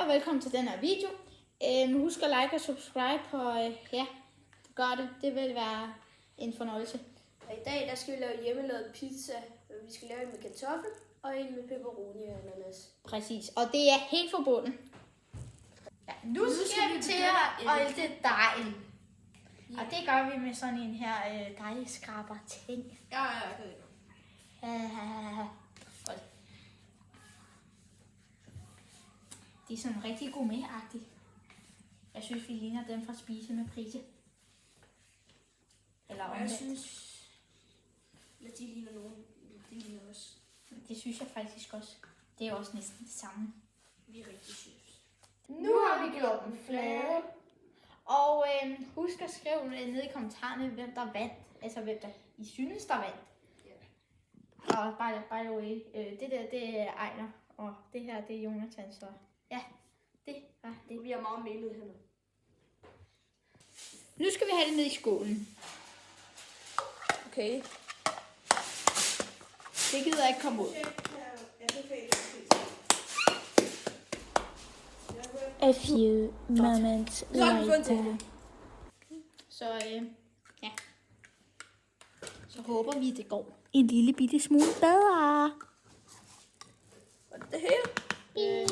og velkommen til den her video. Husk at like og subscribe, og ja, gør det. Det vil være en fornøjelse. Og i dag der skal vi lave hjemmelavet pizza. Vi skal lave en med kartoffel og en med pepperoni og ananas. Præcis, og det er helt forbundet. Ja, nu skal vi til at olte dejen. Og det gør vi med sådan en her dejskraber ting. Ja. De er sådan rigtig gourmet-agtige. Jeg synes, vi ligner dem fra Spise med Prise. Eller Og jeg omvendt. synes, at de ligner nogen. De ligner også. Det synes jeg faktisk også. Det er også næsten det samme. Vi er rigtig synes. Nu har vi gjort dem flade. Og husk at skrive ned i kommentarerne, hvem der vandt. Altså hvem der I synes, der vandt. Yeah. Og by the way, det der, det er Ejner. Og det her, det er Jonathan. Så ja, det var det. Vi har meget melet hænder. Nu skal vi have det ned i skålen. Okay. Det gider jeg ikke komme ud. A few moments later. Så ja. Så håber vi, det går en lille bitte smule bedre. Og det hele.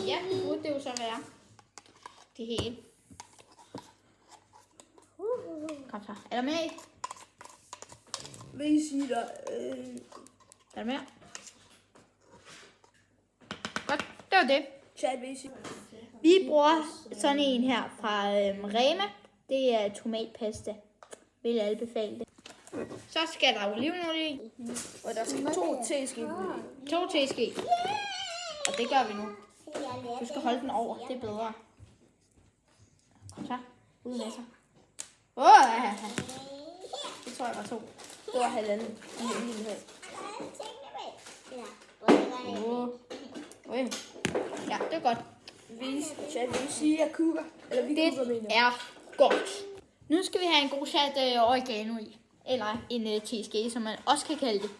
Ja, det burde det jo så være. Det hele. Kom så. Er der mere i? Vil I sige der? Er der mere? Godt, det var det. Chat, vil I sige? Vi bruger sådan en her fra Rema. Det er tomatpasta. Vil jeg anbefale det. Så skal der olivenolie i. Og der skal 2 teske. 2 teske. Og det gør vi nu. Du skal holde den over. Det er bedre. Kom så. Ud med sig. Det tror jeg var 2. Det var halvanden. Ja, det er godt. Chat, vil I sige, at jeg kukker? Eller vi Det kukker, mener. er godt. Nu skal vi have en god chat oregano i. Eller en teske, som man også kan kalde det.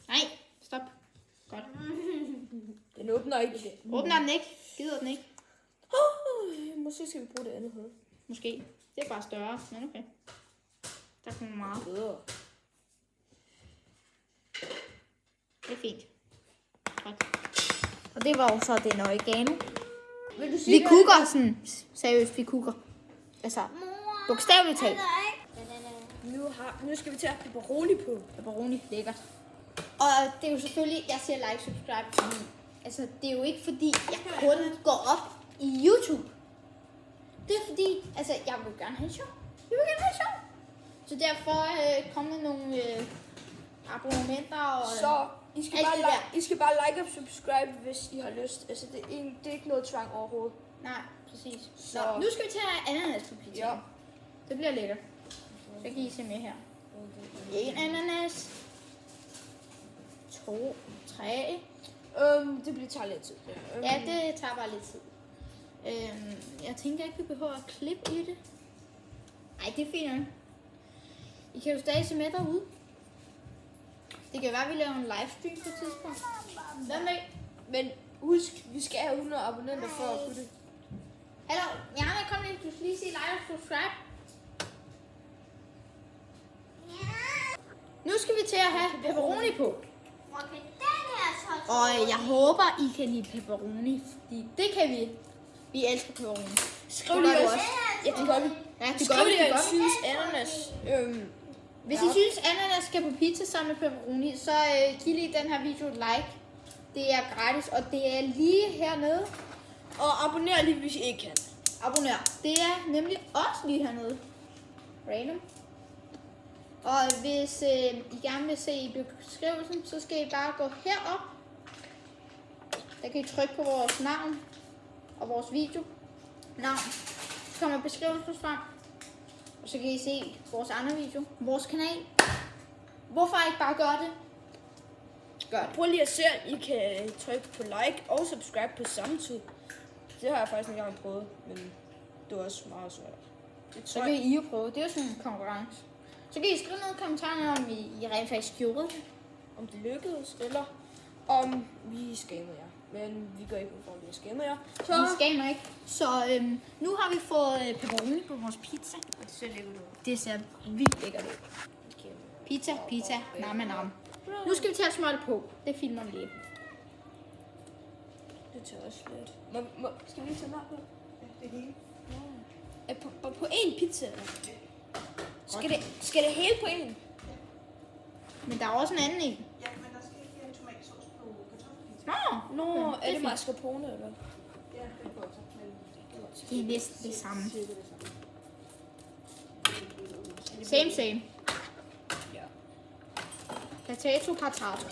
Nej, stop. Godt. Den åbner ikke. Åbner den ikke? Gider den ikke? Måske skal vi bruge det andet hoved. Måske. Det er bare større, men okay. Der kommer meget. Bedre. Det er fint. Godt. Og det var jo så den oregano. Vil du sige, Vi kukker sådan. Seriøst, vi kukker. Altså, bogstaveligt talt. Nu skal vi tage pepperoni på. Pepperoni, lækkert. Og det er jo selvfølgelig, jeg siger like, subscribe, fordi, altså det er jo ikke fordi, jeg kun går op i YouTube. Det er fordi, altså jeg vil gerne have sjov. Jeg vil gerne have sjov. Så derfor kommer nogle abonnementer og Så I skal, alt bare det der. I skal bare like og subscribe, hvis I har lyst. Altså det er ikke noget tvang overhovedet. Nej, præcis. Så- Nå, nu skal vi til at have ananas på pizza. Ja. Det bliver lækkert. Så kan I se med her. 1 ananas. 2, 3. Det bliver tager lidt tid. Ja, det tager bare lidt tid. Jeg tænker ikke, vi behøver at klippe i det. Nej, det er fint nok. I kan jo stadig se med derude. Det kan være, at vi laver en livestream på et tidspunkt. Hvad med? Men husk, vi skal have 100 abonnenter for at kunne det. Hallo, Jana, kom lige. Du skal lige sige like og subscribe. Nu skal vi til at have pepperoni på. Og jeg håber, I kan lide pepperoni, fordi det kan vi. Vi elsker pepperoni. Skriv lige du også. Ja, det gør vi. Ja, det Skriv gør vi. lige, Det at gør I vi. synes ananas. Hvis I synes, ananas skal på pizza sammen med pepperoni, så giv lige den her video et like. Det er gratis, og det er lige hernede. Og abonner lige, hvis I ikke kan. Abonner. Det er nemlig også lige hernede. Random. Og hvis I gerne vil se i beskrivelsen, så skal I bare gå herop. Der kan I trykke på vores navn og vores video. Navn. Så kommer beskrivelsen frem. Og så kan I se vores andre video. Vores kanal. Hvorfor ikke bare gøre det? Gør det. Prøv lige at se, at I kan trykke på like og subscribe på samme tid. Det har jeg faktisk engang prøvet, men det var også meget svært. Så kan I jo prøve. Det er jo sådan en konkurrence. Så kan I skrive ned i kommentarerne, om I rent faktisk gjorde det. Om det lykkedes, eller om vi Vi scammer jer. Men vi gør ikke, hvorfor vi scammer jer. Vi scammer ikke. Så nu har vi fået pepperoni på vores pizza. Så lægger du. Det ser vildt lækkert ud. Pizza, nam. Nu skal vi til at smøre det på. Det filmer vi lige. Det tager også lidt. Skal vi lige tage mad på? Ja, det hele. På én pizza? Skal det hele på én? Men der er også en anden en. Ja, men der skal ikke en tomatsauce på kartoffelpizza. Nå, okay. er det mascarpone, eller? Ja, det er godt. Det er næsten det samme. Cirka det samme. Same. Ja. Potato patato.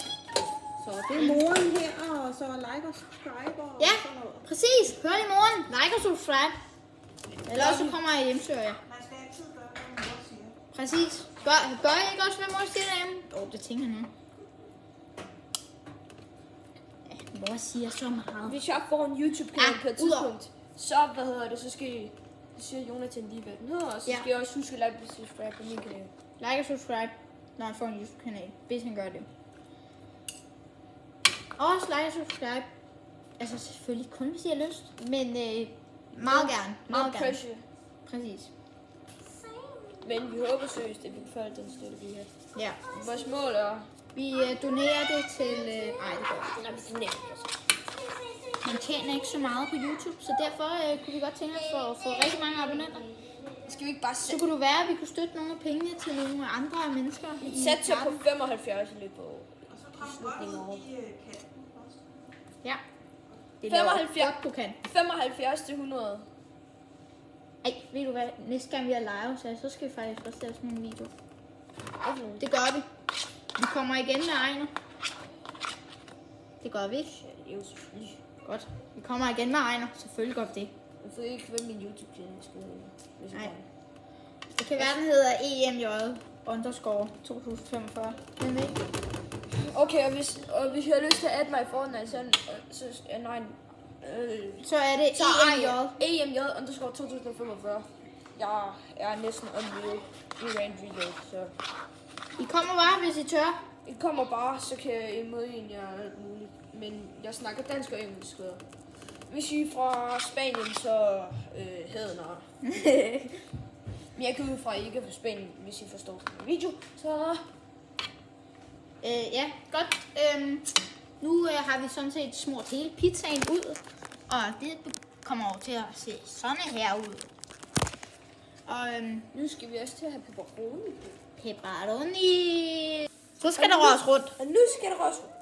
Så det er moren her, og så like og subscribe og Ja, sådan noget. præcis. Hør det i morgen. Like og subscribe. Eller også så kommer jeg hjemsøger jer. Man skal altid gøre, hvad mor siger. Præcis. Gør I ikke også, hvad mor siger derhjemme? Det tænker jeg nu. Ja, mor siger så meget. Hvis jeg får en YouTube-kanal Ja, på et tidspunkt, så skal siger Jonathan lige, hvad den hedder, og så skal jeg også huske at like og subscribe på min kanal. Like og subscribe, når han får en YouTube-kanal. Hvis han gør det. Også like og subscribe. Altså selvfølgelig kun hvis I har lyst. Men meget gerne. No pressure. Præcis. Men vi håber seriøst, at vi kan følge den støtte, vi har. Ja. Vores mål er... Vi donerer det til... det går. Når vi donerer det. Man tjener ikke så meget på YouTube, så derfor kunne vi godt tænke os for at få rigtig mange abonnenter. Skal vi ikke bare Så kunne det være, at vi kunne støtte nogle af pengene til nogle andre mennesker. i sætte på verden. 75 i løbet af Og så drop godt ud i kanten også. Ja. Det 75. godt, du kan. 75 til 100. Ej, ved du hvad? Næste gang vi er live, så skal vi faktisk også lave sådan en video. Okay. Det gør vi. Vi kommer igen med Ejner. Det gør vi ikke. Ja, det er jo selvfølgelig. Godt. Vi kommer igen med Ejner. Selvfølgelig gør vi det. Jeg ved ikke, hvad min YouTube-kanal skal hedde. Nej. Det kan være, den hedder EMJ_2045. Den ved ikke. Okay, og hvis jeg har lyst til at adde mig i Fortnite, så nej. Så er det Så EMJ. EMJ_2045. Jeg er næsten unreal i rant video, så... I kommer bare, hvis I tør. I kommer bare, så kan jeg modtage jer alt muligt. Men jeg snakker dansk og engelsk. Så. Hvis I er fra Spanien, så hedder Men jeg kan ud fra, at I ikke er fra Spanien, hvis I forstår den video. Så... Ja, godt. Nu har vi sådan set smurt hele pizzaen ud. Og det kommer over til at se sådan her ud. Og nu skal vi også til at have pepperoni. Pepperoni. Så skal der røres rundt. Og nu skal der røres rundt.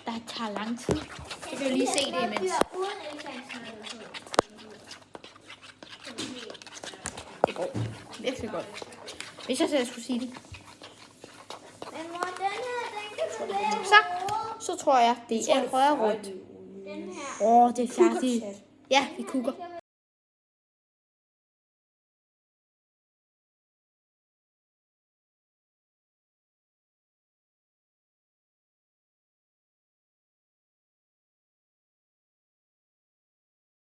Der tager lang tid. Så kan vi lige se det imens. Det går virkelig godt. Hvis jeg selv skulle sige det. Så tror jeg, det er røre rundt. Det er færdigt. Ja, vi kukker.